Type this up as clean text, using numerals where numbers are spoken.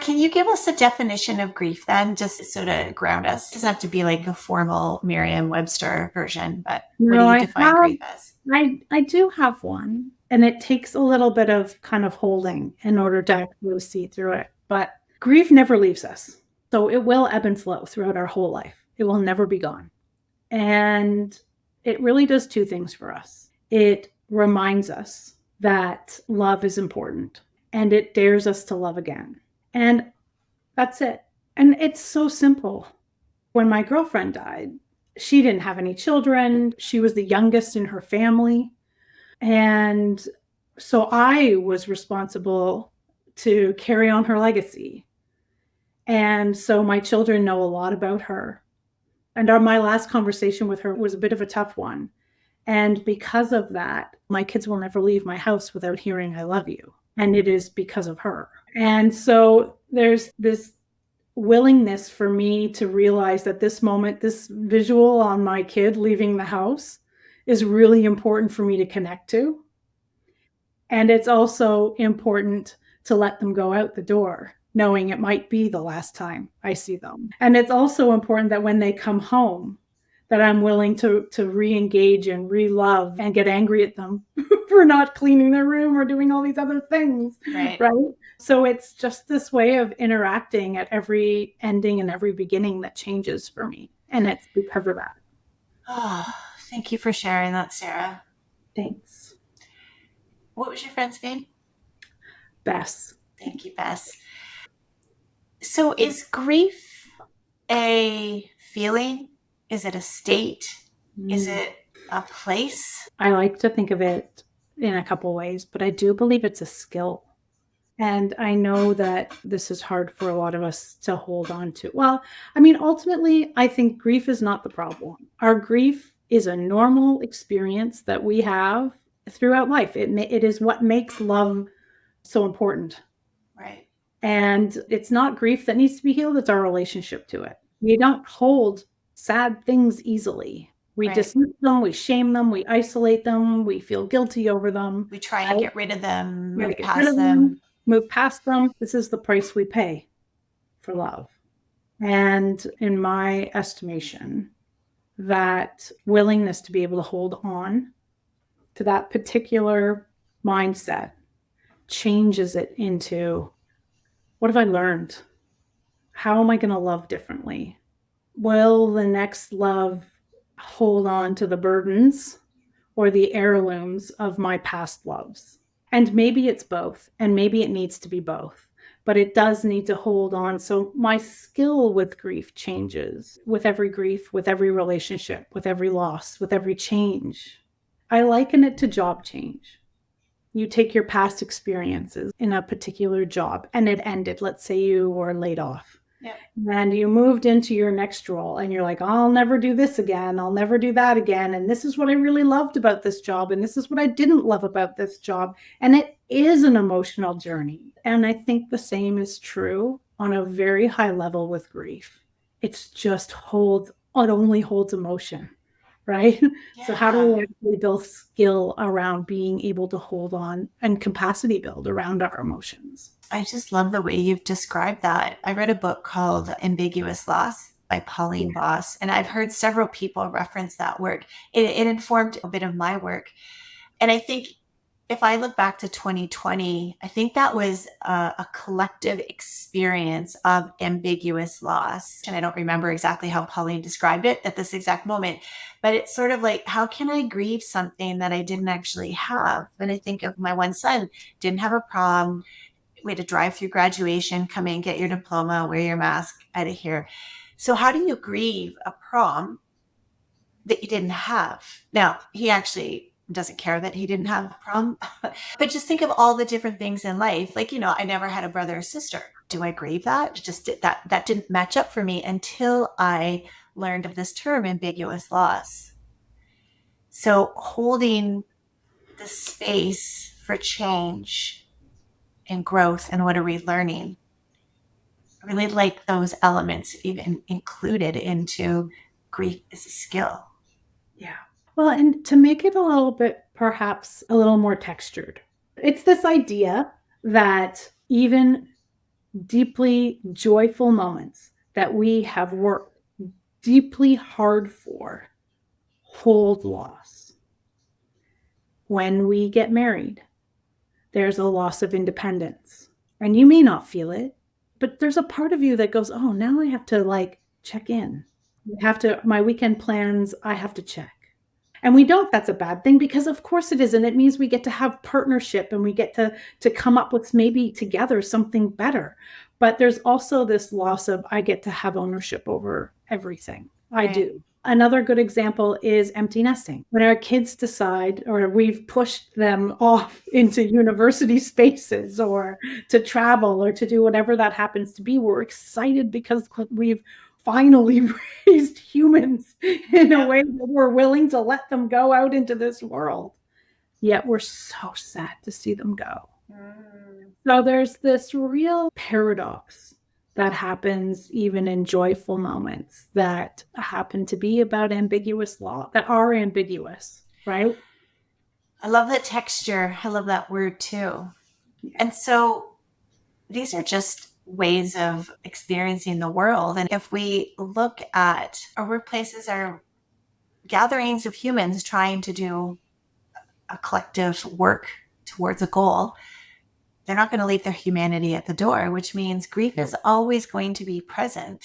Can you give us a definition of grief then, just to sort of ground us? It doesn't have to be like a formal Merriam-Webster version, but what do No, you I define have, grief as? I do have one, and it takes a little bit of kind of holding in order to actually see through it. But grief never leaves us. So it will ebb and flow throughout our whole life. It will never be gone. And it really does two things for us. It reminds us that love is important, and it dares us to love again. And that's it. And it's so simple. When my girlfriend died, she didn't have any children. She was the youngest in her family. And so I was responsible to carry on her legacy. And so my children know a lot about her. And my last conversation with her was a bit of a tough one. And because of that, my kids will never leave my house without hearing I love you. And it is because of her. And so there's this willingness for me to realize that this moment, this visual on my kid leaving the house is really important for me to connect to. And it's also important to let them go out the door, knowing it might be the last time I see them. And it's also important that when they come home, that I'm willing to re-engage and re-love and get angry at them for not cleaning their room or doing all these other things. Right. Right. So it's just this way of interacting at every ending and every beginning that changes for me. And it's because of that. Oh, thank you for sharing that, Sarah. Thanks. What was your friend's name? Bess. Thank you, Bess. So is grief a feeling? Is it a state? Is it a place? I like to think of it in a couple ways, but I do believe it's a skill. And I know that this is hard for a lot of us to hold on to. Well, I mean, ultimately, I think grief is not the problem. Our grief is a normal experience that we have throughout life. It is what makes love so important. Right. And it's not grief that needs to be healed, it's our relationship to it. We don't hold sad things easily. We Right. dismiss them, we shame them, we isolate them, we feel guilty over them. We try and get rid of them, We move get rid past of them, them. move past them. This is the price we pay for love. And in my estimation, that willingness to be able to hold on to that particular mindset changes it into, what have I learned? How am I going to love differently? Will the next love hold on to the burdens or the heirlooms of my past loves? And maybe it's both, and maybe it needs to be both, but it does need to hold on. So my skill with grief changes with every grief, with every relationship, with every loss, with every change. I liken it to job change. You take your past experiences in a particular job and it ended. Let's say you were laid off. Yeah. And you moved into your next role and you're like, I'll never do this again. I'll never do that again. And this is what I really loved about this job. And this is what I didn't love about this job. And it is an emotional journey. And I think the same is true on a very high level with grief. It's just it only holds emotion, right? Yeah. So how do we actually build skill around being able to hold on and capacity build around our emotions? I just love the way you've described that. I read a book called Ambiguous Loss by Pauline Voss, and I've heard several people reference that work. It informed a bit of my work. And I think if I look back to 2020, I think that was a collective experience of ambiguous loss. And I don't remember exactly how Pauline described it at this exact moment, but it's sort of like, how can I grieve something that I didn't actually have? And I think of my one son, didn't have a prom. We had to drive through graduation, come in, get your diploma, wear your mask, out of here. So how do you grieve a prom that you didn't have? Now, he actually doesn't care that he didn't have a prom, but just think of all the different things in life. Like, I never had a brother or sister. Do I grieve that? Just that didn't match up for me until I learned of this term, ambiguous loss. So holding the space for change and growth, and what are we learning? I really like those elements even included into grief as a skill. Yeah. Well, and to make it a little bit, perhaps a little more textured, it's this idea that even deeply joyful moments that we have worked deeply hard for hold loss. When we get married, there's a loss of independence. And you may not feel it, but there's a part of you that goes, oh, now I have to like check in. I have to, my weekend plans, I have to check. And we don't, that's a bad thing because of course it is. And it means we get to have partnership and we get to come up with maybe together something better. But there's also this loss of I get to have ownership over everything. I do. Another good example is empty nesting. When our kids decide, or we've pushed them off into university spaces or to travel or to do whatever that happens to be, we're excited because we've finally raised humans in a way that we're willing to let them go out into this world. Yet we're so sad to see them go. So there's this real paradox that happens even in joyful moments that happen to be about ambiguous law, that are ambiguous, right? I love that texture. I love that word too. And so these are just ways of experiencing the world. And if we look at our workplaces, our gatherings of humans trying to do a collective work towards a goal, they're not going to leave their humanity at the door, which means grief is always going to be present.